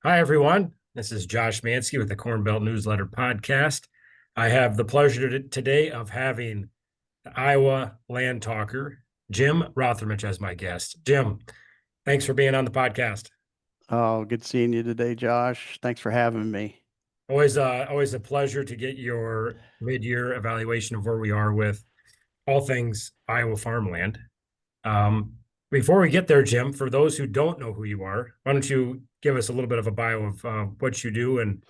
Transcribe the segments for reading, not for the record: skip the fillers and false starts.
Hi, everyone. This is Josh Mansky with the Corn Belt Newsletter Podcast. I have the pleasure today of having the Iowa land talker, Jim Rothermich, as my guest. Jim, thanks for being on the podcast. Oh, good seeing you today, Josh. Thanks for having me. Always a pleasure to get your mid-year evaluation of where we are with all things Iowa farmland. Um, Before we get there, Jim, for those who don't know who you are, why don't you give us a little bit of a bio of what you do and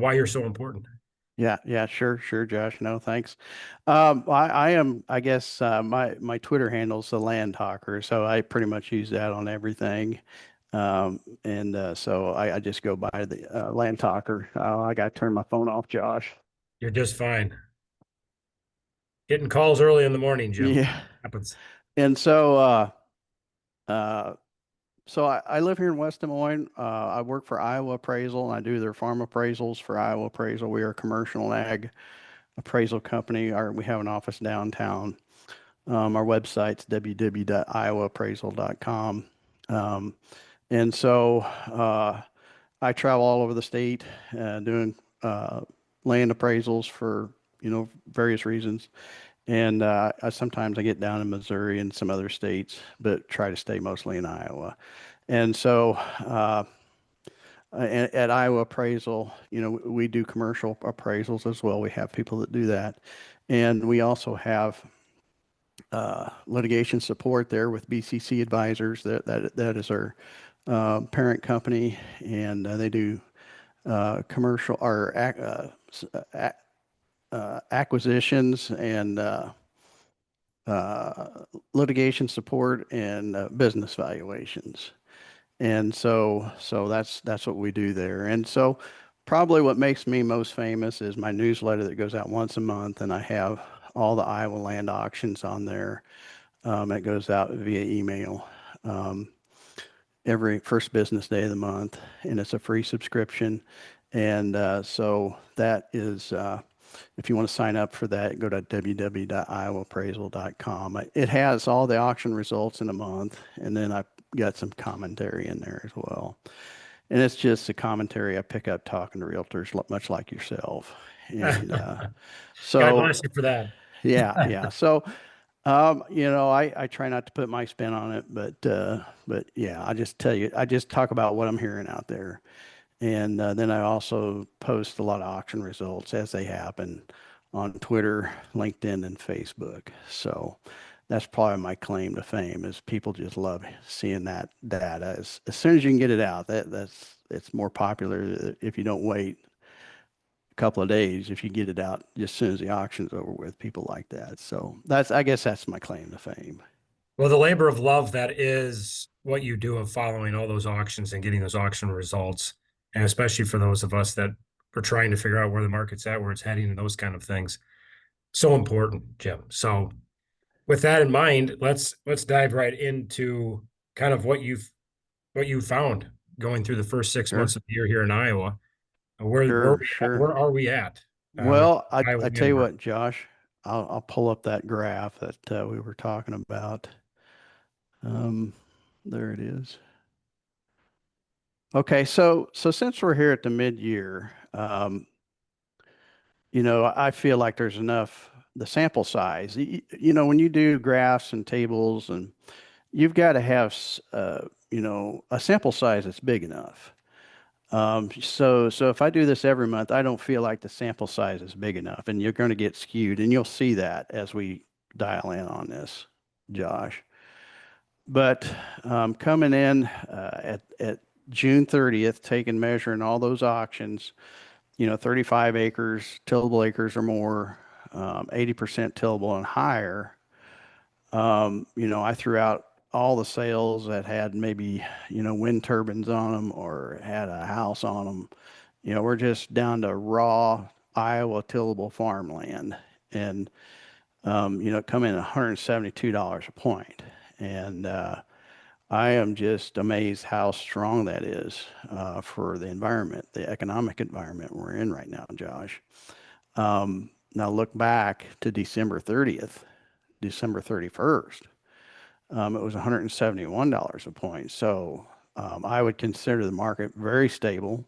why you're so important? Yeah, sure, Josh. No, thanks. I am, I guess, my Twitter handle's the Land Hawker, so I pretty much use that on everything. And so I just go by the Land Talker. I got to turn my phone off, Josh. You're just fine. Getting calls early in the morning, Jim. Yeah, Happens. and uh, so I live here in West Des Moines. I work for Iowa Appraisal, and I do their farm appraisals for Iowa Appraisal. We are a commercial and ag appraisal company. We have an office downtown. Our website's www.iowaappraisal.com. Um, and so I travel all over the state doing land appraisals for various reasons. And sometimes I get down in Missouri and some other states, but try to stay mostly in Iowa. And so at Iowa Appraisal, we do commercial appraisals as well. We have people that do that. And we also have litigation support there with BCC Advisors. That is our parent company, and they do commercial or acquisitions and litigation support and business valuations. And so that's what we do there. And so probably what makes me most famous is my newsletter that goes out once a month, and I have all the Iowa land auctions on there. It goes out via email um, every first business day of the month, and it's a free subscription. And so that is, if you want to sign up for that, go to www.iowaappraisal.com. It has all the auction results in a month, and then I've got some commentary in there as well. And it's just a commentary I pick up talking to realtors, much like yourself. And God so, bless you for that. yeah. So I try not to put my spin on it, but yeah, I just tell you, I just talk about what I'm hearing out there. And then I also post a lot of auction results as they happen on Twitter, LinkedIn, and Facebook. So that's probably my claim to fame is people just love seeing that data. As soon as you can get it out, it's more popular if you don't wait a couple of days. If you get it out just as soon as the auction's over with, people like that. So I guess that's my claim to fame. Well, the labor of love that is what you do of following all those auctions and getting those auction results, and especially for those of us that are trying to figure out where the market's at, where it's heading, and those kind of things. So important, Jim. So with that in mind, let's dive right into kind of what you found going through the first 6 months Sure, of the year here in Iowa. Where sure, sure. where are we at with Well, Iowa I tell land you market? what, Josh, I'll pull up that graph that we were talking about. Um, there it is. Okay, so since we're here at the mid-year, I feel like there's enough the sample size. When you do graphs and tables, and you've got to have a sample size that's big enough. So if I do this every month, I don't feel like the sample size is big enough, and you're going to get skewed, and you'll see that as we dial in on this, Josh. But coming in at June 30th, taking measure in all those auctions, 35 acres, tillable acres or more, 80% tillable and higher. I threw out all the sales that had maybe, wind turbines on them or had a house on them. We're just down to raw Iowa tillable farmland. And, come in at $172 a point. And I am just amazed how strong that is for the environment, the economic environment we're in right now, Josh. Now look back to December 30th, December 31st. It was $171 a point. So I would consider the market very stable.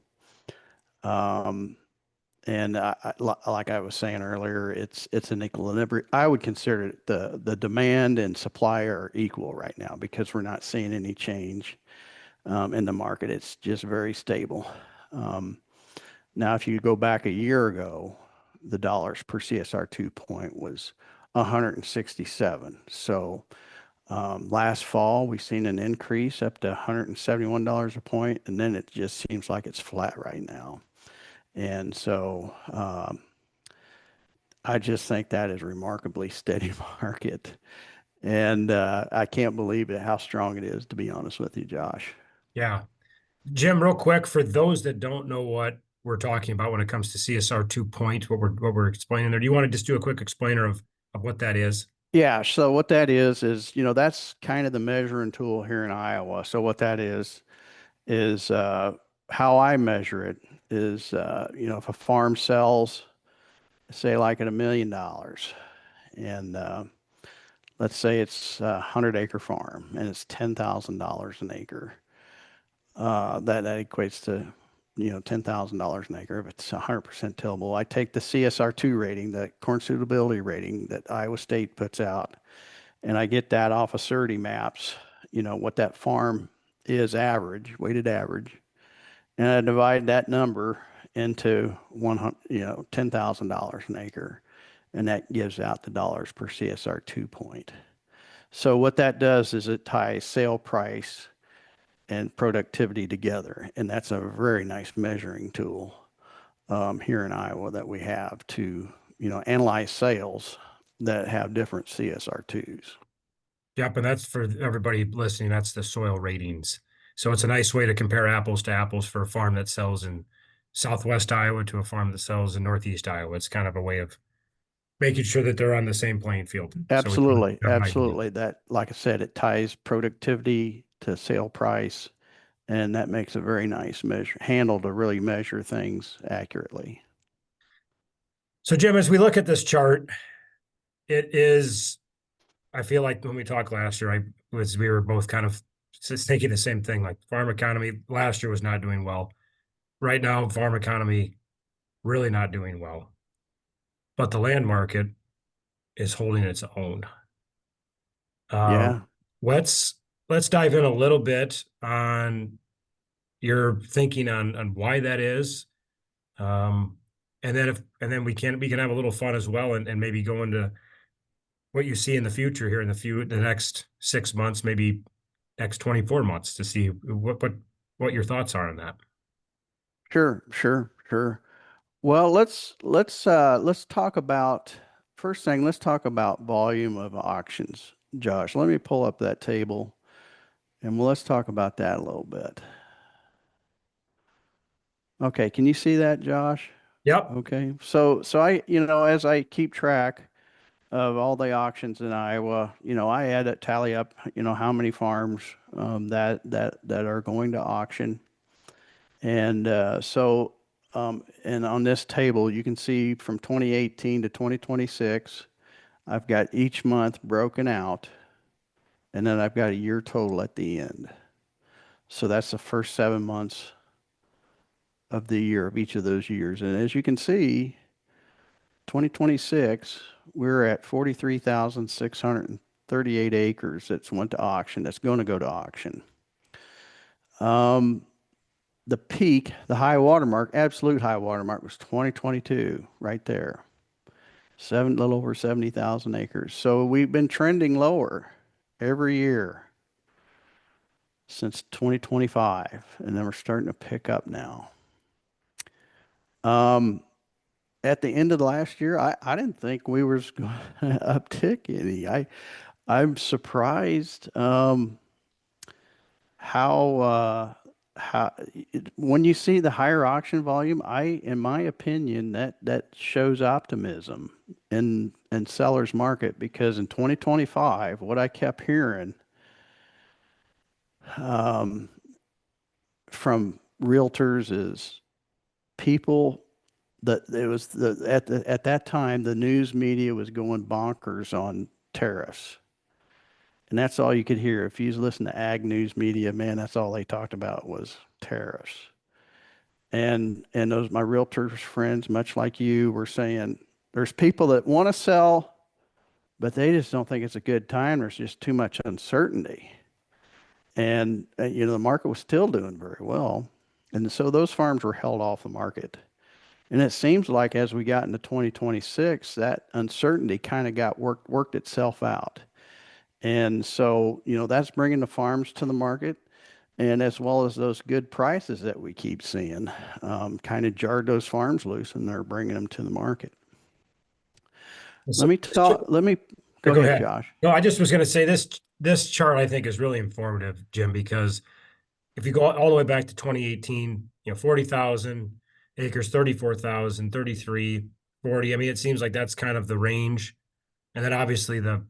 Um, and like I was saying earlier, it's an equilibrium. I would consider it the demand and supply are equal right now because we're not seeing any change in the market. It's just very stable. Um, Now, if you go back a year ago, the dollars per CSR2 point was 167. So last fall, we've seen an increase up to $171 a point, and then it just seems like it's flat right now. And so I just think that is a remarkably steady market. And I can't believe it, how strong it is, to be honest with you, Josh. Yeah. Jim, real quick, for those that don't know what we're talking about when it comes to CSR 2 point, what we're explaining there, do you want to just do a quick explainer of what that is? Yeah, so what that is, that's kind of the measuring tool here in Iowa. So what that is how I measure it is, if a farm sells, say like at $1 million, and let's say it's a 100-acre farm and it's $10,000 an acre, that equates to, $10,000 an acre if it's 100% tillable. I take the CSR2 rating, the corn suitability rating that Iowa State puts out, and I get that off of Survey maps, what that farm is average, weighted average, and I divide that number into 100, $10,000 an acre, and that gives out the dollars per CSR2 point. So what that does is it ties sale price and productivity together, and that's a very nice measuring tool here in Iowa that we have to, analyze sales that have different CSR2s. Yep, and that's for everybody listening, that's the soil ratings. So it's a nice way to compare apples to apples for a farm that sells in Southwest Iowa to a farm that sells in Northeast Iowa. It's kind of a way of making sure that they're on the same playing field. So we Absolutely, have an idea. absolutely. That, like I said, it ties productivity to sale price, and that makes a very nice measure handle to really measure things accurately. So Jim, as we look at this chart, it is, I feel like when we talked last year, we were both kind of thinking the same thing. Like farm economy last year was not doing well. Right now, farm economy really not doing well. But the land market is holding its own. Um, Yeah, let's let's dive in a little bit on your thinking on why that is. Um, and then we can have a little fun as well and maybe go into what you see in the future here in the next 6 months, maybe next 24 months to see what your thoughts are on that. sure, sure, sure. Well, let's talk about first thing, let's talk about volume of auctions. Josh, let me pull up that table and let's talk about that a little bit. Okay, can you see that, Josh? Yep. Okay. So I, as I keep track of all the auctions in Iowa, I add a tally up, how many farms that are going to auction. And and on this table, you can see from 2018 to 2026, I've got each month broken out, and then I've got a year total at the end. So that's the first 7 months of the year of each of those years. And as you can see, 2026, we're at 43,638 acres that's went to auction, that's going to go to auction. Um, the peak, the high water mark, absolute high water mark was 2022, right there. Little over 70,000 acres. So we've been trending lower every year since 2025, and then we're starting to pick up now. Um, at the end of the last year, I didn't think we was going to uptick any. I'm surprised how when you see the higher auction volume, in my opinion, that shows optimism in sellers market because in 2025, what I kept hearing um, from realtors is people that it was at that time the news media was going bonkers on tariffs. And that's all you could hear. If you was listening to ag news media, man, that's all they talked about was tariffs. And those my realtors friends, much like you, were saying there's people that want to sell, but they just don't think it's a good time. There's just too much uncertainty. And the market was still doing very well. And so those farms were held off the market. And it seems like as we got into 2026, that uncertainty kind of got worked itself out. And so, that's bringing the farms to the market. And as well as those good prices that we keep seeing, kind of jarred those farms loose and they're bringing them to the market. So Let me talk, let me go go ahead, ahead. Josh. No, I just was going to say this chart I think is really informative, Jim, because if you go all the way back to 2018, 40,000 acres, 34,000, 33, 40. I mean, it seems like that's kind of the range. And then obviously the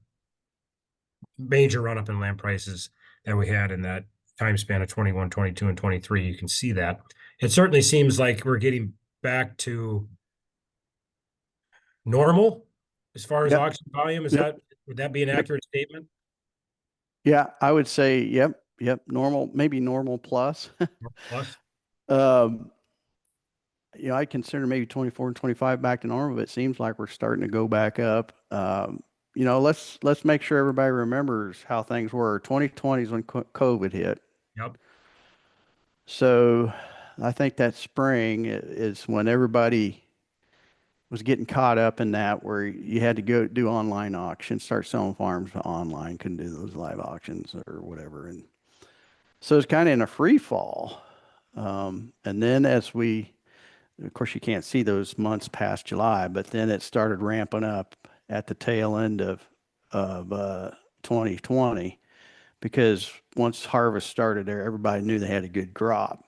major run up in land prices that we had in that time span of 21, 22, and 23. You can see that. It certainly seems like we're getting back to normal as far as Yep, auction volume. yep, Would that be an yep. accurate statement? Yeah, I would say, yep, yep, normal, maybe normal plus. Plus, Um, I consider maybe 24 and 25 back to normal, but it seems like we're starting to go back up. Let's make sure everybody remembers how things were. 2020 is when COVID hit. yep, So I think that spring is when everybody was getting caught up in that, where you had to go do online auctions, start selling farms online, couldn't do those live auctions or whatever. And so it's kind of in a free fall. And then of course, you can't see those months past July, but then it started ramping up at the tail end of 2020 because once harvest started there, everybody knew they had a good crop.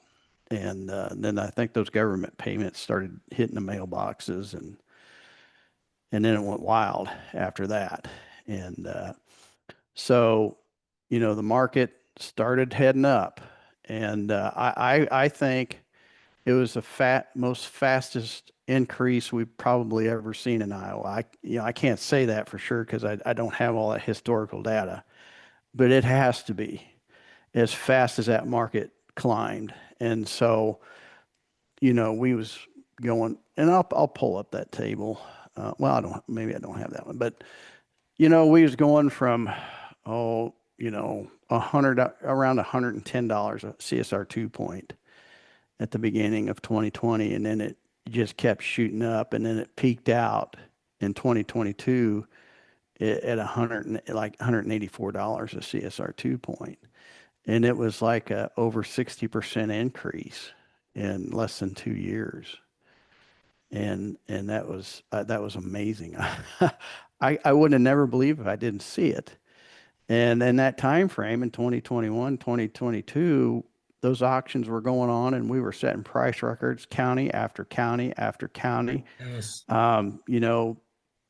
And then I think those government payments started hitting the mailboxes, and then it went wild after that. And so, the market started heading up, and I think it was the most fastest increase we've probably ever seen in Iowa. I can't say that for sure because I don't have all that historical data, but it has to be as fast as that market climbed. And so, we was going, and I'll pull up that table. Well, maybe I don't have that one, but we was going from, around $110 a CSR2 point at the beginning of 2020, and then it just kept shooting up, and then it peaked out in 2022 at 184 a CSR2 point, and it was like a over 60% increase in less than 2 years, and that was amazing. I would have never believed if I didn't see it. And in that time frame in 2021, 2022, those auctions were going on and we were setting price records county after county after county. yes, You know,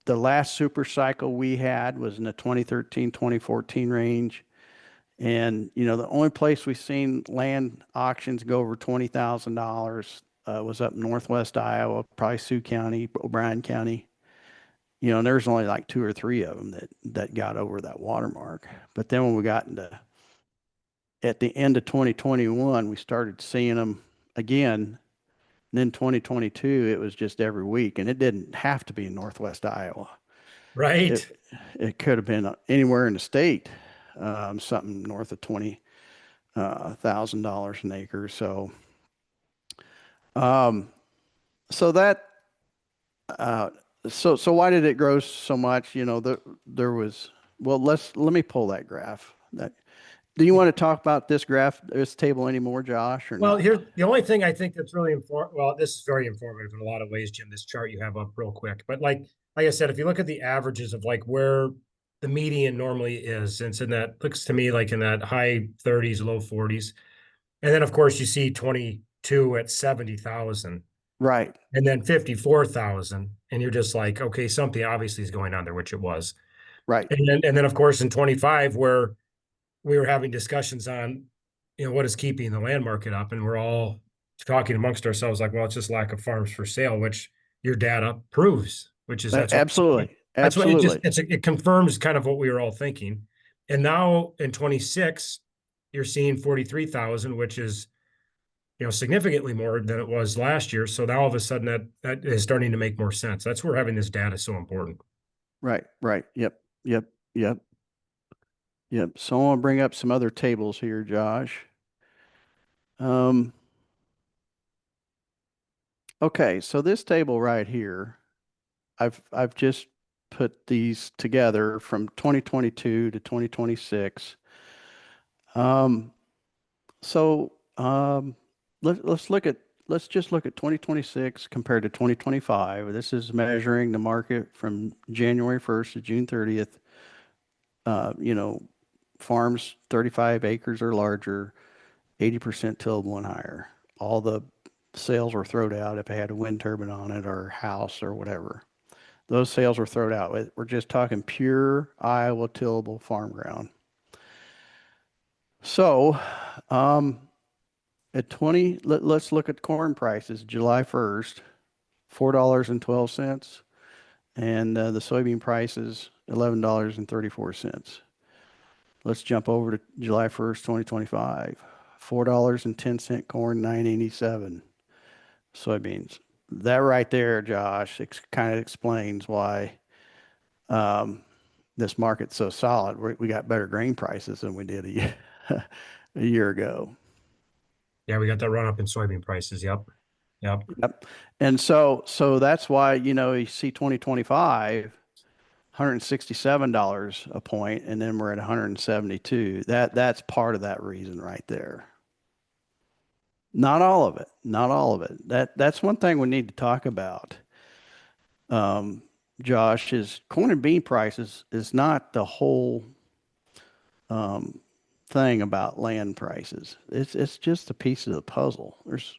the last super cycle we had was in the 2013, 2014 range. And, the only place we've seen land auctions go over $20,000 was up northwest Iowa, probably Sioux County, O'Brien County. And there's only like two or three of them that got over that watermark. But then when we got into at the end of 2021, we started seeing them again. And then 2022, it was just every week, and it didn't have to be in Northwest Iowa. right. It could have been anywhere in the state, something north of $20,000 an acre. Um, so that uh, so why did it grow so much? There was well, let me pull that graph. Do you want to talk about this graph, this table anymore, Josh, or Well, not? here's the only thing I think that's really important. Well, this is very informative in a lot of ways, Jim. This chart you have up real quick, but like I said, if you look at the averages of like where the median normally is, and it's in that looks to me like in that high 30s, low 40s, and then of course you see 22 at 70,000, Right, and then 54,000, and you're just like, okay, something obviously is going on there, which it was, right. and then of course in 25 where we were having discussions on, what is keeping the land market up, and we're all talking amongst ourselves like, well, it's just lack of farms for sale, which your data proves, which is that's what Absolutely, it just absolutely. it confirms kind of what we were all thinking. And now in 26, you're seeing 43,000, which is, significantly more than it was last year. So now all of a sudden that is starting to make more sense. That's where having this data is so important. Right, right. Yep, yep, yep, yep. So I want to bring up some other tables here, Josh. Um, okay, so this table right here, I've just put these together from 2022 to 2026. Um, so let's look at let's just look at 2026 compared to 2025. This is measuring the market from January 1st to June 30th. You know, farms 35 acres or larger, 80% tillable and higher. All the sales were thrown out if it had a wind turbine on it or house or whatever. Those sales were thrown out. We're just talking pure Iowa tillable farm ground. So, um, at 20, let's look at corn prices. July 1st, $4.12, and the soybean prices $11.34. Let's jump over to July 1st, 2025. $4.10 corn, 9.87 soybeans. That right there, Josh, kind of explains why um, this market's so solid. We got better grain prices than we did a year ago. Yeah, we got that run up in soybean prices. Yep. Yep. Yep. And so that's why, you see 2025, $167 a point, and then we're at 172. That's part of that reason right there. Not all of it. Not all of it. That's one thing we need to talk about. Um, Josh, is corn and bean prices is not the whole um, thing about land prices. It's just a piece of the puzzle. Let's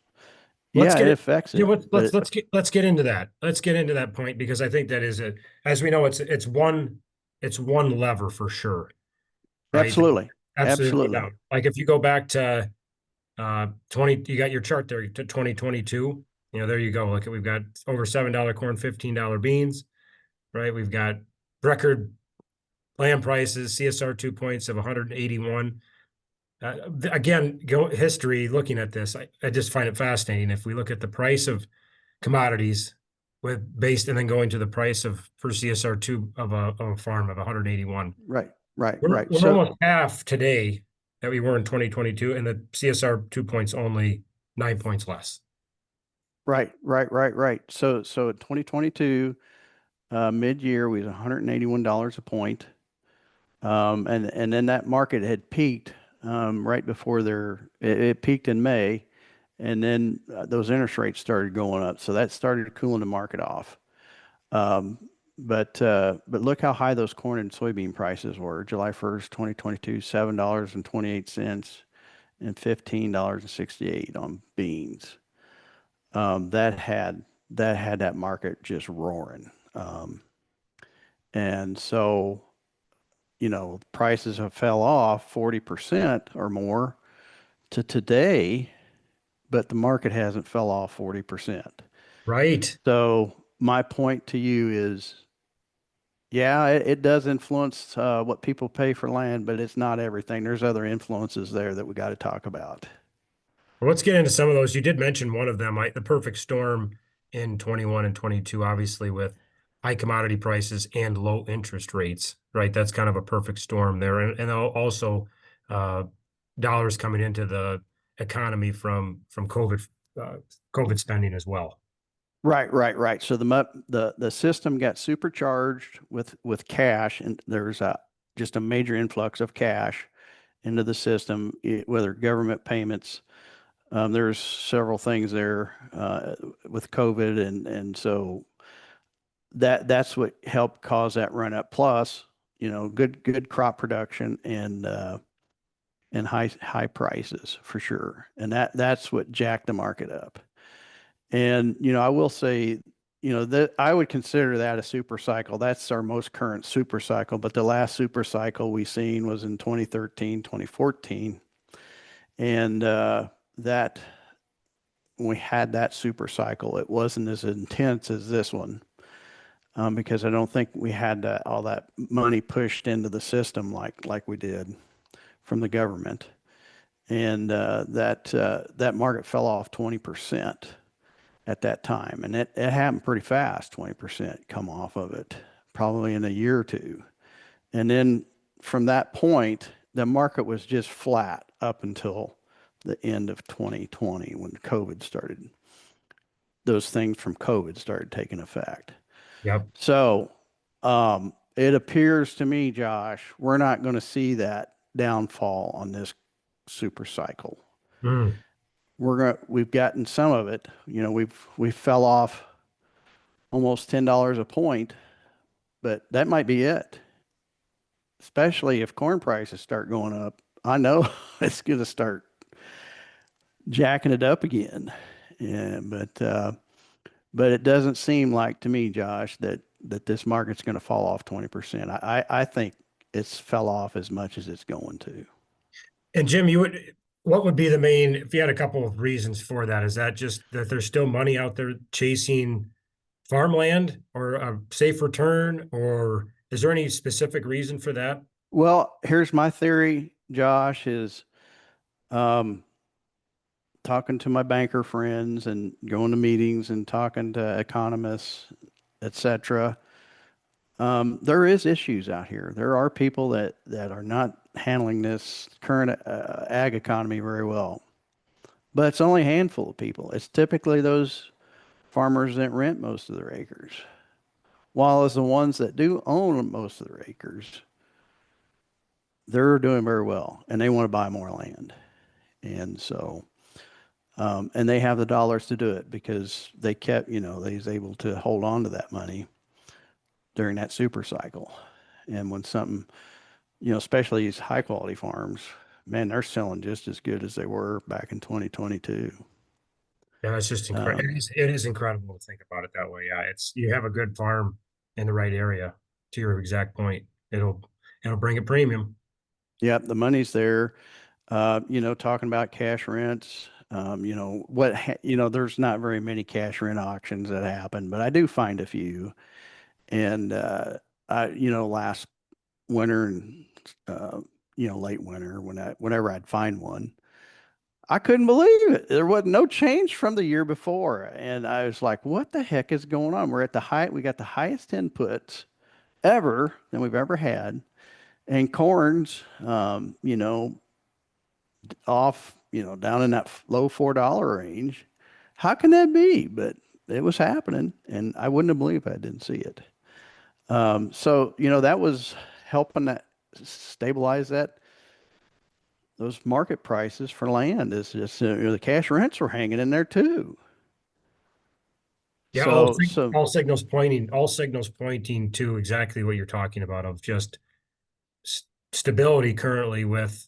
Yeah, get it it. affects Yeah, it, but let's get into that. Let's get into that point because I think that is it. As we know, it's one lever for sure, right? absolutely, Absolutely no absolutely. doubt. Like if you go back to 20, you got your chart there to 2022. There you go. Look, we've got over $7 corn, $15 beans, right? We've got record land prices, CSR 2 points of 181. Again, go history looking at this, I just find it fascinating. If we look at the price of commodities with based and then going to the price of per CSR two of a farm of 181. Right, right, We're right. we're So almost half today that we were in 2022, and the CSR 2 points only 9 points less. right, right, right, right. So in 2022, mid-year we was $181 a point. And then that market had peaked right before it peaked in May, and then those interest rates started going up. So that started cooling the market off. Um, but look how high those corn and soybean prices were. July 1st, 2022, $7.28 and $15.68 on beans. That had that market just roaring. And so prices have fell off 40% or more to today, but the market hasn't fell off 40%. Right. So my point to you is, yeah, it does influence what people pay for land, but it's not everything. There's other influences there that we got to talk about. Well, let's get into some of those. You did mention one of them, the perfect storm in 21 and 22, obviously with high commodity prices and low interest rates, right? That's kind of a perfect storm there. And also uh, dollars coming into the economy from COVID spending as well. Right, right, right. So the system got supercharged with cash, and there's just a major influx of cash into the system, whether government payments. There's several things there with COVID, and so that's what helped cause that run up. Plus, good crop production and high prices for sure, and that's what jacked the market up. And I will say, that I would consider that a super cycle. That's our most current super cycle, but the last super cycle we seen was in 2013, 2014, and that when we had that super cycle, it wasn't as intense as this one. because I don't think we had all that money pushed into the system like we did from the government, and that market fell off 20% at that time, and it happened pretty fast. 20% come off of it, probably in a year or two, and then from that point, the market was just flat up until the end of 2020 when COVID started. Those things from COVID started taking effect. Yep. So it appears to me, Josh, we're not going to see that downfall on this super cycle. Mm. We've gotten some of it. We fell off almost $10 a point, but that might be it. Especially if corn prices start going up. I know it's going to start jacking it up again. Yeah, but it doesn't seem like to me, Josh, that this market's going to fall off 20%. I think it's fell off as much as it's going to. And Jim, what would be the main, if you had a couple of reasons for that? Is that just that there's still money out there chasing farmland or a safe return, or is there any specific reason for that? Well, here's my theory, Josh, is um, talking to my banker friends and going to meetings and talking to economists, etc. There is issues out here. There are people that are not handling this current ag economy very well, but it's only a handful of people. It's typically those farmers that rent most of their acres, while as the ones that do own most of their acres, they're doing very well and they want to buy more land. And so, and they have the dollars to do it because they kept, they was able to hold on to that money during that super cycle. And when something, especially these high quality farms, man, they're selling just as good as they were back in 2022. Yeah, it's just incredible. Um, It is incredible to think about it that way. Yeah, it's you have a good farm in the right area. To your exact point, it'll bring a premium. yep, the money's there. Talking about cash rents. There's not very many cash rent auctions that happen, but I do find a few. And last winter and uh, late winter whenever I'd find one, I couldn't believe it. There was no change from the year before, and I was like, "What the heck is going on?" We're at the height. We got the highest inputs ever than we've ever had, and corns, off, down in that low $4 range. How can that be? But it was happening, and I wouldn't have believed I didn't see it. So that was helping that stabilize those market prices for land. Is just the cash rents were hanging in there too. Yeah, So all signals pointing to exactly what you're talking about of just stability currently with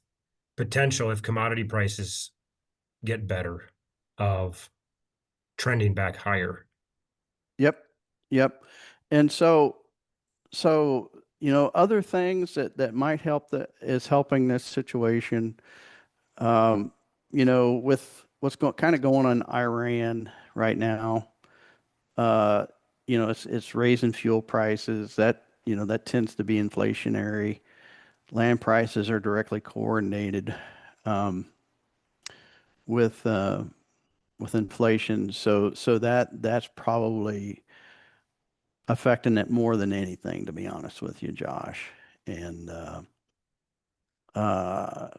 potential if commodity prices get better of trending back higher. yep, yep. And so other things that might help that is helping this situation. Um, with what's kind of going on in Iran right now. Uh, it's raising fuel prices. That tends to be inflationary. Land prices are directly coordinated um, with with inflation. So that's probably affecting it more than anything, to be honest with you, Josh. And uh,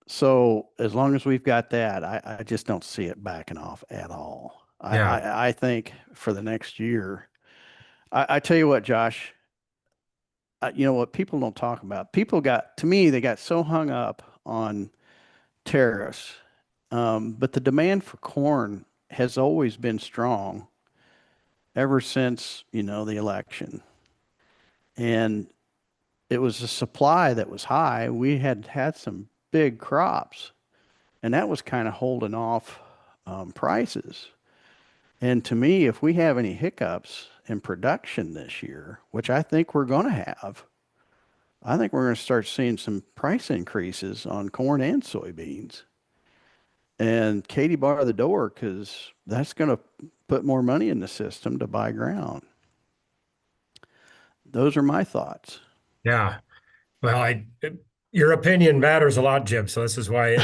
so as long as we've got that, I just don't see it backing off at all. Yeah. I think for the next year, I tell you what, Josh, what people don't talk about. To me, they got so hung up on tariffs, but the demand for corn has always been strong ever since, the election. And it was a supply that was high. We had had some big crops, and that was kind of holding off prices. And to me, if we have any hiccups in production this year, which I think we're going to have, I think we're going to start seeing some price increases on corn and soybeans. And Katie bar the door because that's going to put more money in the system to buy ground. Those are my thoughts. Yeah. Well, your opinion matters a lot, Jim. So this is why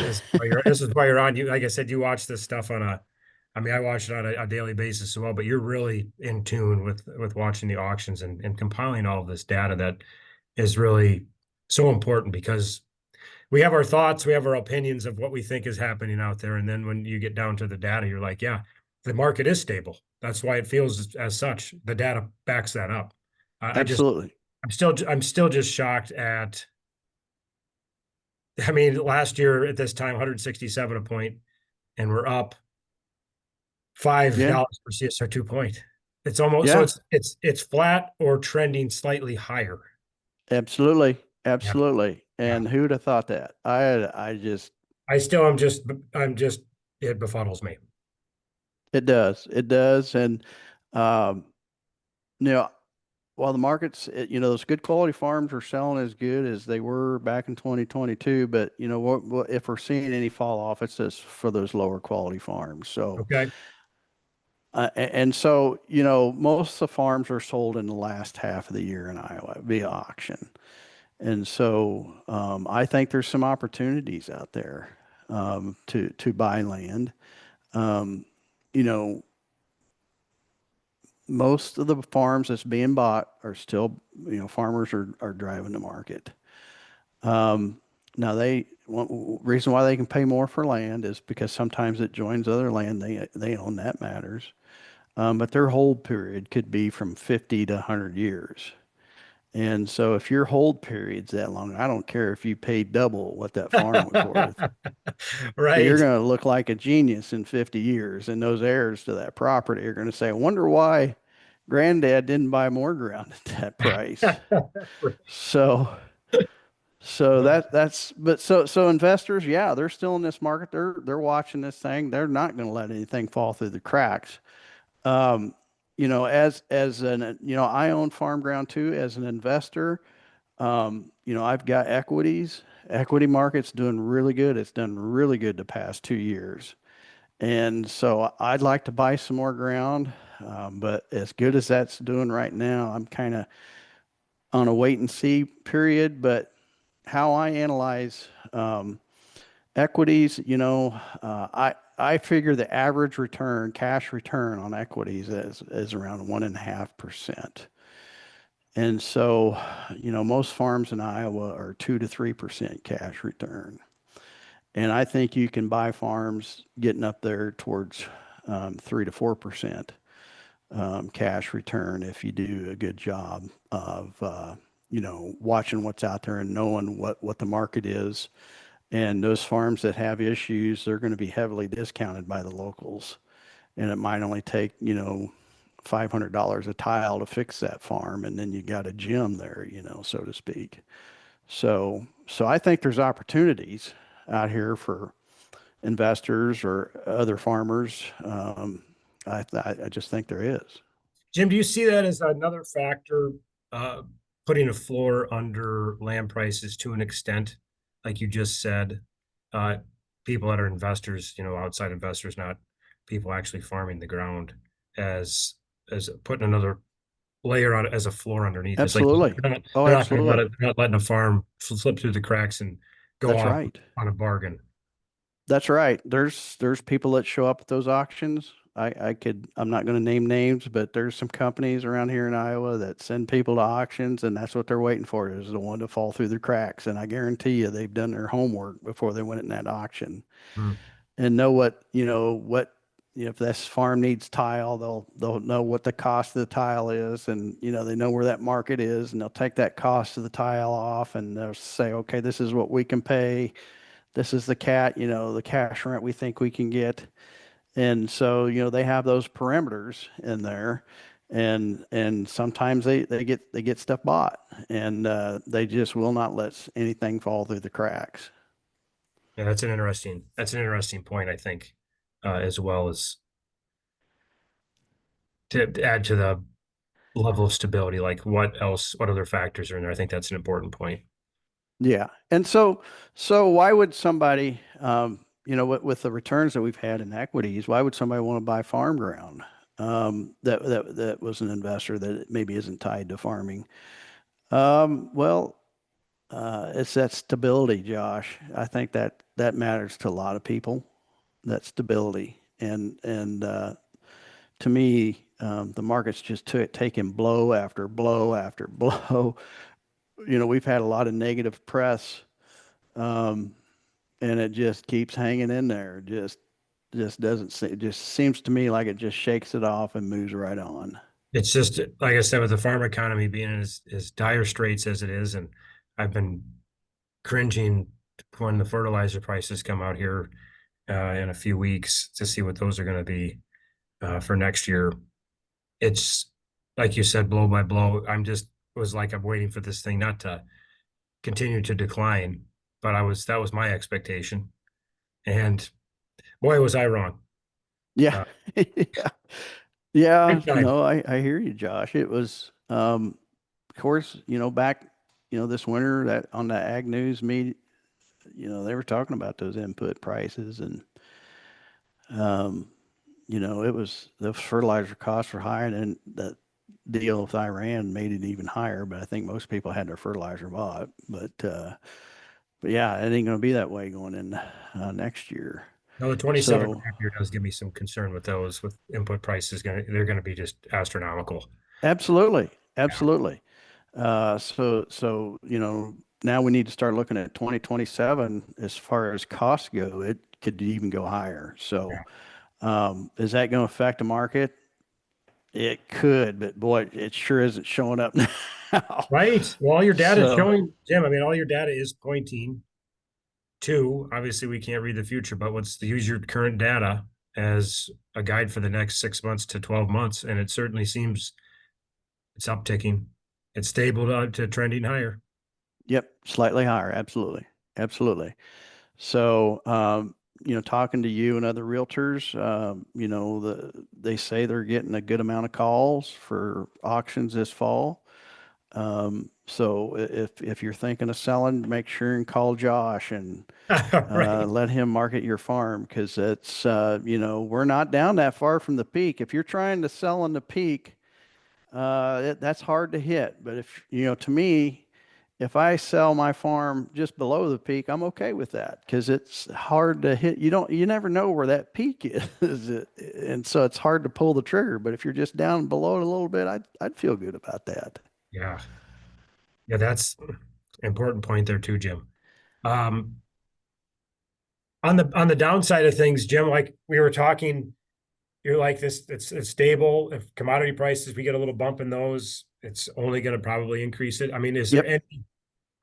you're on. You, like I said, you watch this stuff on a. I mean, I watch it on a daily basis as well. But you're really in tune with watching the auctions and compiling all of this data that is really so important because we have our thoughts, we have our opinions of what we think is happening out there, and then when you get down to the data, you're like, yeah, the market is stable. That's why it feels as such. The data backs that up. I just Absolutely. I'm still just shocked at. I mean, last year at this time, 167 a point, and we're up five Yeah. dollars per CSR 2 point. It's almost so Yeah. it's flat or trending slightly higher. Absolutely. Yeah, Absolutely. yeah. And who'd have thought that? I just, I still am just I'm just it befuddles me. it does. It does. And, um, you know, while the markets, those good quality farms are selling as good as they were back in 2022, but what if we're seeing any fall off, it's just for those lower quality farms. So, Okay. and so, most of the farms are sold in the last half of the year in Iowa via auction. And so, I think there's some opportunities out there, to buy land. Um, you know, most of the farms that's being bought are still, farmers are driving the market. Um, now one reason why they can pay more for land is because sometimes it joins other land they own, that matters. But their hold period could be from 50 to 100 years. And so if your hold period's that long, I don't care if you paid double what that farm was worth. You're Right. going to look like a genius in 50 years, and those heirs to that property are going to say, I wonder why granddad didn't buy more ground at that price. So, so that's but so investors, yeah, they're still in this market. They're watching this thing. They're not going to let anything fall through the cracks. Um, as an I own farm ground too. As an investor, I've got equities. Equity market's doing really good. It's done really good the past 2 years. And so I'd like to buy some more ground. But as good as that's doing right now, I'm kind of on a wait and see period. But how I analyze equities, I figure the average return, cash return on equities is around 1.5%. And so, most farms in Iowa are 2 to 3% cash return. And I think you can buy farms getting up there towards 3 to 4% cash return if you do a good job of, watching what's out there and knowing what the market is. And those farms that have issues, they're going to be heavily discounted by the locals. And it might only take, $500 a tile to fix that farm. And then you got a gem there, so to speak. So I think there's opportunities out here for investors or other farmers. I just think there is. Jim, do you see that as another factor, uh, putting a floor under land prices to an extent, like you just said, uh, people that are investors, outside investors, not people actually farming the ground, as as putting another layer on it as a floor underneath. It's like Absolutely. Oh, they're not going to let absolutely. it, they're not letting a farm slip through the cracks and go That's off right. on a bargain. That's right. There's people that show up at those auctions. I'm not going to name names, but there's some companies around here in Iowa that send people to auctions, and that's what they're waiting for is the one to fall through the cracks. And I guarantee you, they've done their homework before they went in that auction Hmm. and know if this farm needs tile, they'll know what the cost of the tile is, and they know where that market is, and they'll take that cost of the tile off, and they'll say, okay, this is what we can pay. This is the cash rent we think we can get. And so, they have those parameters in there, and sometimes they get stuff bought, and they just will not let anything fall through the cracks. Yeah, that's an interesting point, I think, as well as to add to the level of stability, like what other factors are in there? I think that's an important point. Yeah. And so why would somebody, with the returns that we've had in equities, why would somebody want to buy farm ground? that was an investor that maybe isn't tied to farming. Well, it's that stability, Josh. I think that that matters to a lot of people, that stability. And to me, the market's just taking blow after blow after blow. We've had a lot of negative press, um, and it just keeps hanging in there. Just doesn't se it just seems to me like it just shakes it off and moves right on. It's just like I said, with the farm economy being as dire straits as it is, and I've been cringing when the fertilizer prices come out here in a few weeks to see what those are going to be for next year. It's like you said, blow by blow. I'm just was like I'm waiting for this thing not to continue to decline, but that was my expectation, and boy, was I wrong. Yeah. Uh, Yeah. Yeah. Big time. No, I hear you, Josh. It was, of course, back, this winter that on the Ag News meet, they were talking about those input prices and, um, it was the fertilizer costs were high and then the deal with Iran made it even higher, but I think most people had their fertilizer bought. But yeah, it ain't going to be that way going in next year. No, the 27 So crop year does give me some concern with those, with input prices. They're going to be just astronomical. absolutely, Yeah. absolutely. So now we need to start looking at 2027 as far as costs go. It could even go higher. Yeah. So is that going to affect the market? It could, but boy, it sure isn't showing up now. Right. Well, all your data is So showing, Jim. I mean, all your data is pointing to, obviously, we can't read the future, but use your current data as a guide for the next 6 months to 12 months. And it certainly seems it's upticking. It's stable to trending higher. yep, slightly higher. Absolutely. Absolutely. So, talking to you and other realtors, they say they're getting a good amount of calls for auctions this fall. So if you're thinking of selling, make sure and call Josh and Right. let him market your farm because we're not down that far from the peak. If you're trying to sell in the peak, that's hard to hit. But if, to me, if I sell my farm just below the peak, I'm okay with that because it's hard to hit. You never know where that peak is. And so it's hard to pull the trigger. But if you're just down below it a little bit, I'd feel good about that. Yeah. Yeah, that's an important point there too, Jim. Um, on the downside of things, Jim, like we were talking, you're like this, it's stable. If commodity prices, we get a little bump in those, it's only going to probably increase it. I mean, is there Yep. any,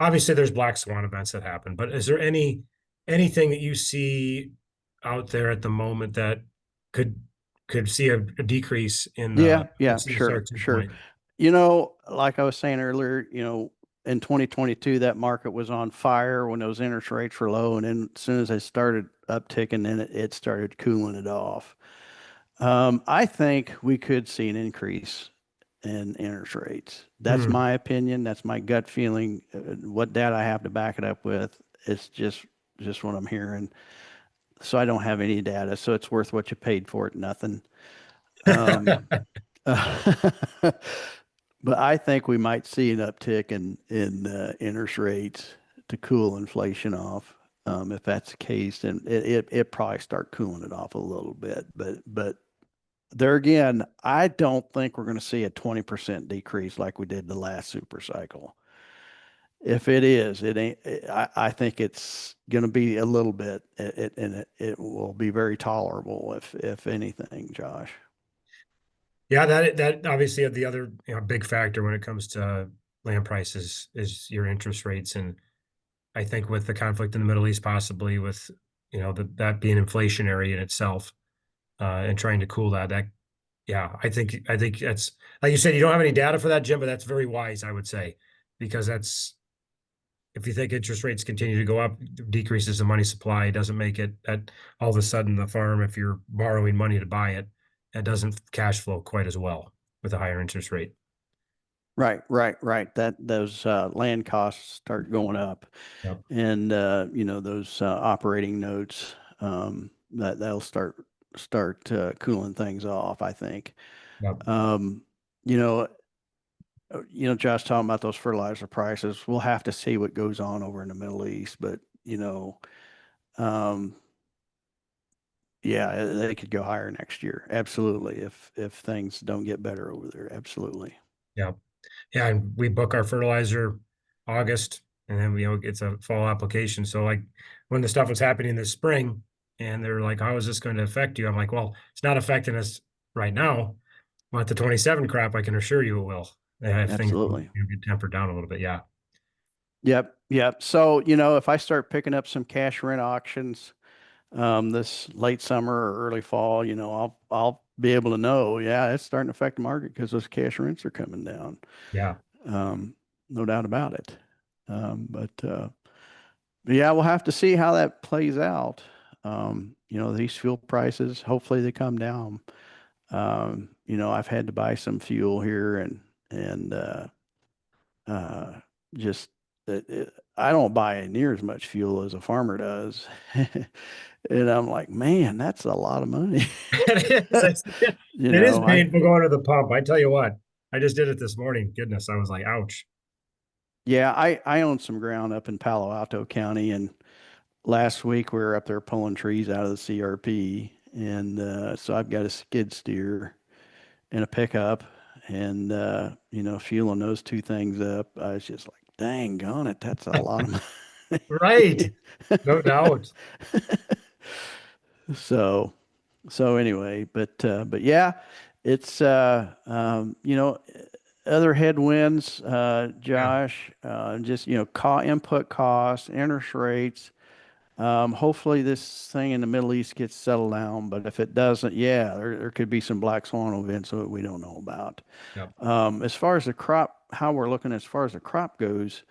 obviously there's black swan events that happen, but is there anything that you see out there at the moment that could could see a decrease in the Yeah. Yeah. CSR Sure. Sure. 2 point? Like I was saying earlier, in 2022, that market was on fire when those interest rates were low. And then as soon as they started upticking, then it started cooling it off. I think we could see an increase in interest rates. That's Hmm. my opinion. That's my gut feeling. What data I have to back it up with, it's just what I'm hearing. So I don't have any data. So it's worth what you paid for it. Nothing. Um, but I think we might see an uptick in interest rates to cool inflation off. If that's the case, then it probably start cooling it off a little bit. But there again, I don't think we're going to see a 20% decrease like we did the last super cycle. If it is, it ain't, I think it's going to be a little bit, it will be very tolerable if anything, Josh. Yeah, that obviously the other big factor when it comes to land prices is your interest rates, and I think with the conflict in the Middle East, possibly with that being inflationary in itself, and trying to cool that. Yeah, I think that's like you said, you don't have any data for that, Jim, but that's very wise, I would say, because that's if you think interest rates continue to go up, decreases the money supply, doesn't make it that all of a sudden the farm, if you're borrowing money to buy it, that doesn't cash flow quite as well with a higher interest rate. Right, right, right. That those land costs start going up, Yep. and those operating notes that'll start cooling things off, I think. Yep. Um, you know, Josh talking about those fertilizer prices. We'll have to see what goes on over in the Middle East, but um, yeah, they could go higher next year. Absolutely. If things don't get better over there. Absolutely. Yep. Yeah, and we book our fertilizer August, and then it's a fall application. So like when the stuff was happening this spring, and they're like, "How is this going to affect you?" I'm like, "Well, it's not affecting us right now, but the 27 crop, I can assure you it will. If things Absolutely. get tempered down a little bit, yeah, Yep. Yep. So, if I start picking up some cash rent auctions this late summer or early fall, I'll be able to know, yeah, it's starting to affect the market because those cash rents are coming down. yeah, Um, no doubt about it. But yeah, we'll have to see how that plays out. These fuel prices, hopefully they come down. I've had to buy some fuel here and uh, just I don't buy near as much fuel as a farmer does. And I'm like, man, that's a lot of money. it is. You It is know, I painful going to the pump. I tell you what, I just did it this morning. Goodness, I was like, "Ouch." yeah, I own some ground up in Palo Alto County, and last week we were up there pulling trees out of the CRP, and so I've got a skid steer and a pickup, and fueling those two things up, I was just like, dang on it, that's a lot of Right, money. no doubt. So anyway, but yeah, it's other headwinds, Yeah, Josh, just input costs, interest rates. Hopefully this thing in the Middle East gets settled down, but if it doesn't, yeah, there could be some black swan events that we don't know about. yep. As far as the crop, how we're looking as far as the crop goes,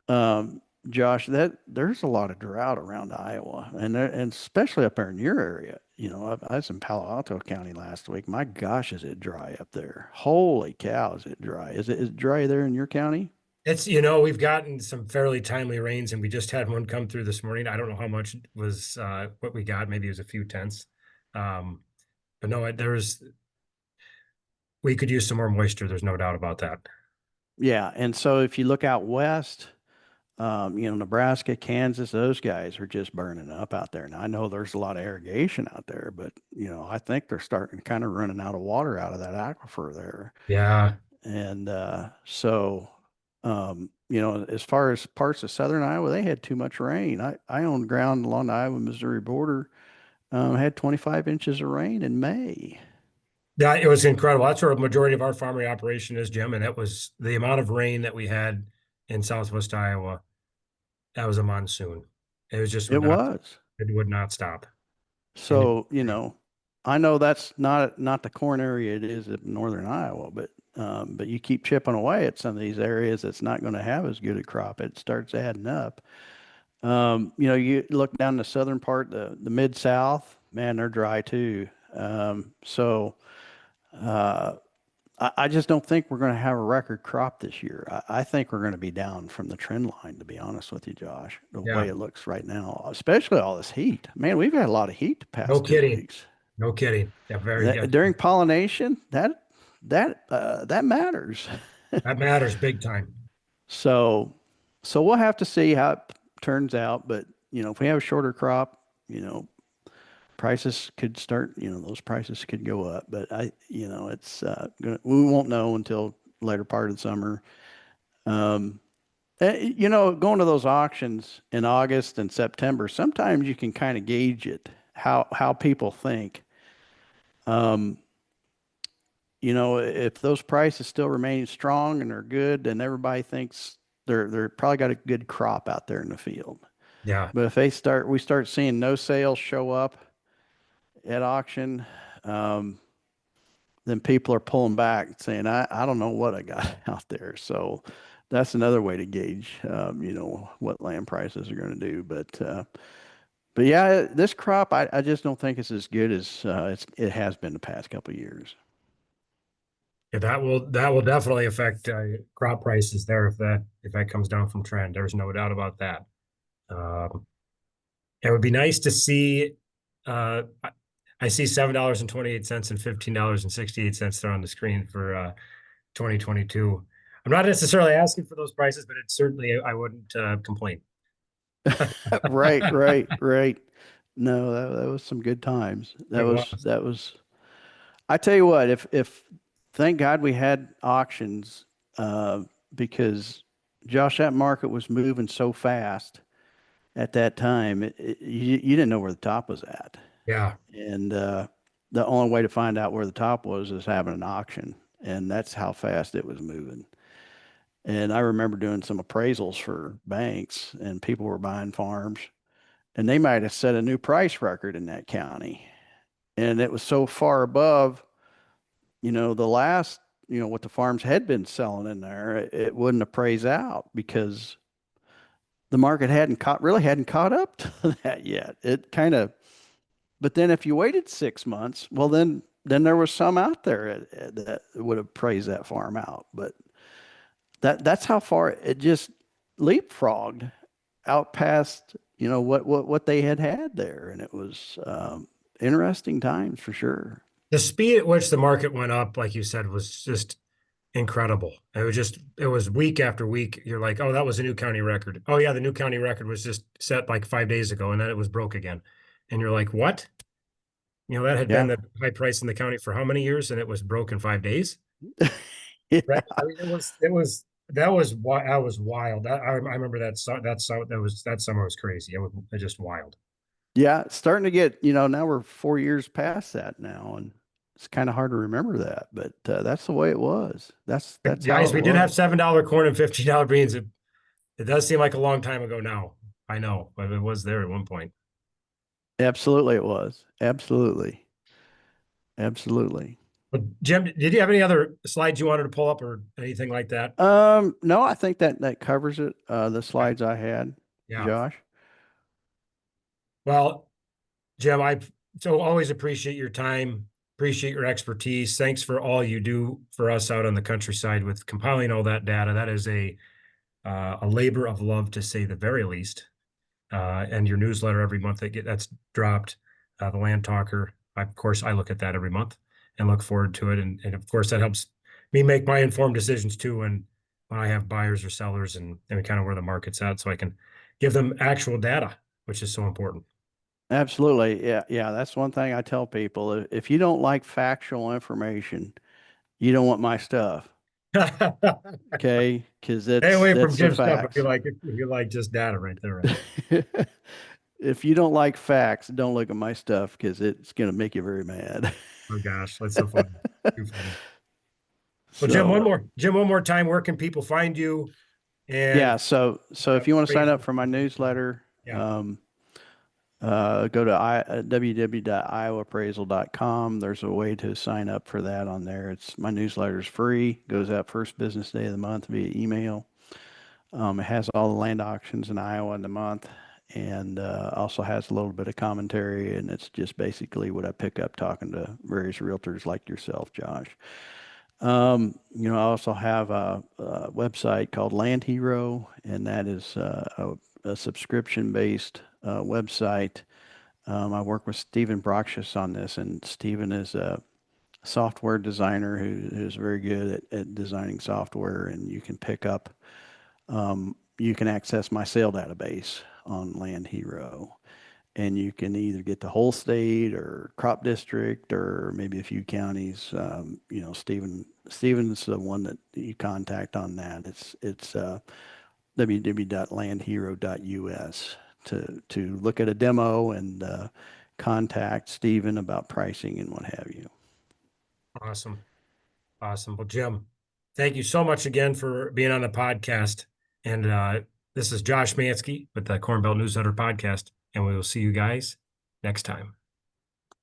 um, Josh, that there's a lot of drought around Iowa, and especially up there in your area. I was in Palo Alto County last week. My gosh, is it dry up there? Holy cow, is it dry? Is it dry there in your county? We've gotten some fairly timely rains, and we just had one come through this morning. I don't know how much was what we got. Maybe it was a few tenths. Um, but no, we could use some more moisture. There's no doubt about that. Yeah, and so if you look out west, Nebraska, Kansas, those guys are just burning up out there. Now I know there's a lot of irrigation out there, but I think they're starting kind of running out of water out of that aquifer there. Yeah. And as far as parts of southern Iowa, they had too much rain. I own ground along the Iowa Missouri border, had 25 inches of rain in May. Yeah, it was incredible. That's where a majority of our farming operation is, Jim. And that was the amount of rain that we had in southwest Iowa. That was a monsoon. It was just It was. it would not stop. And it, So, I know that's not the corn area it is in northern Iowa, but you keep chipping away at some of these areas that's not going to have as good a crop. It starts adding up. You look down the southern part, the mid south, man, they're dry too. So I just don't think we're going to have a record crop this year. I think we're going to be down from the trend line, to be honest with you, Josh, the yeah, way it looks right now, especially all this heat. Man, we've had a lot of heat the no past two kidding. weeks. No kidding. Yeah, very, yeah, During pollination, that matters. that matters big time. So, we'll have to see how it turns out. But if we have a shorter crop, prices could start. Those prices could go up. But it's we won't know until later part of the summer. Um, going to those auctions in August and September, sometimes you can kind of gauge it how people think. Um, if those prices still remain strong and they're good, then everybody thinks they're probably got a good crop out there in the field. Yeah. But if we start seeing no sales show up at auction, um, then people are pulling back saying, I don't know what I got out there. So that's another way to gauge, what land prices are going to do. But yeah, this crop, I just don't think it's as good as it has been the past couple of years. Yeah, that will definitely affect crop prices there if that comes down from trend. There's no doubt about that. It would be nice to see. Uh, I see $7.28 and $15.68 there on the screen for 2022. I'm not necessarily asking for those prices, but it's certainly I wouldn't complain. Right, right, right. No, that was some good times. It was. That was. I tell you what, if thank God we had auctions, uh, because Josh, that market was moving so fast at that time. You didn't know where the top was at, Yeah. and the only way to find out where the top was is having an auction, and that's how fast it was moving. And I remember doing some appraisals for banks, and people were buying farms, and they might have set a new price record in that county. And it was so far above, the last, what the farms had been selling in there, it wouldn't appraise out because the market really hadn't caught up to that yet. It kind of, but then if you waited 6 months, well, then there was some out there that would have praised that farm out. But that's how far it just leapfrogged out past, what they had there, and it was interesting times for sure. The speed at which the market went up, like you said, was just incredible. It was week after week. You're like, oh, that was a new county record. Oh, yeah, the new county record was just set like 5 days ago, and then it was broke again. And you're like, what? That had been Yeah, the high price in the county for how many years, and it was broke in 5 days. Right. yeah, I mean, that was wild. I remember that summer was crazy. It was just wild. yeah. It's starting to get, now we're 4 years past that now, and it's kind of hard to remember that, but that's the way it was. That's how Guys, it we did have was. $7 corn and $15 beans. It does seem like a long time ago now. I know, but it was there at one point. Absolutely, it was. Absolutely, absolutely. But Jim, did you have any other slides you wanted to pull up or anything like that? No, I think that covers it. The Okay. slides I had, Yeah. Josh. Well, Jim, I so always appreciate your time, appreciate your expertise. Thanks for all you do for us out on the countryside with compiling all that data. That is a labor of love to say the very least. And your newsletter every month that's dropped, the Land Talker. Of course, I look at that every month and look forward to it. And of course, that helps me make my informed decisions too. When I have buyers or sellers and kind of where the market's at, so I can give them actual data, which is so important. Absolutely. Yeah, yeah. That's one thing I tell people. If you don't like factual information, you don't want my stuff. Okay, because Stay away from that's the Jim's stuff facts. if you like just data right there, right? If you don't like facts, don't look at my stuff because it's going to make you very mad. Oh gosh, that's so funny. Too funny. Well, So, Jim, one more time, where can people find you and yeah. So if you want to sign up appraisal? for my newsletter, Yeah, go to www.iowaappraisal.com. There's a way to sign up for that on there. It's my newsletter is free. Goes out first business day of the month via email. It has all the land auctions in Iowa in the month, and also has a little bit of commentary. And it's just basically what I pick up talking to various realtors like yourself, Josh. I also have a website called Land Hero, and that is a subscription-based website. I work with Stephen Broxius on this, and Stephen is a software designer who's very good at designing software, and you can access my sale database on Land Hero, and you can either get the whole state or crop district or maybe a few counties. Stephen's the one that you contact on that. It's www.landhero.us to look at a demo and contact Stephen about pricing and what have you. awesome. Awesome. Well, Jim, thank you so much again for being on the podcast. And this is Josh Mansky with the Corn Belt Newsletter Podcast, and we will see you guys next time.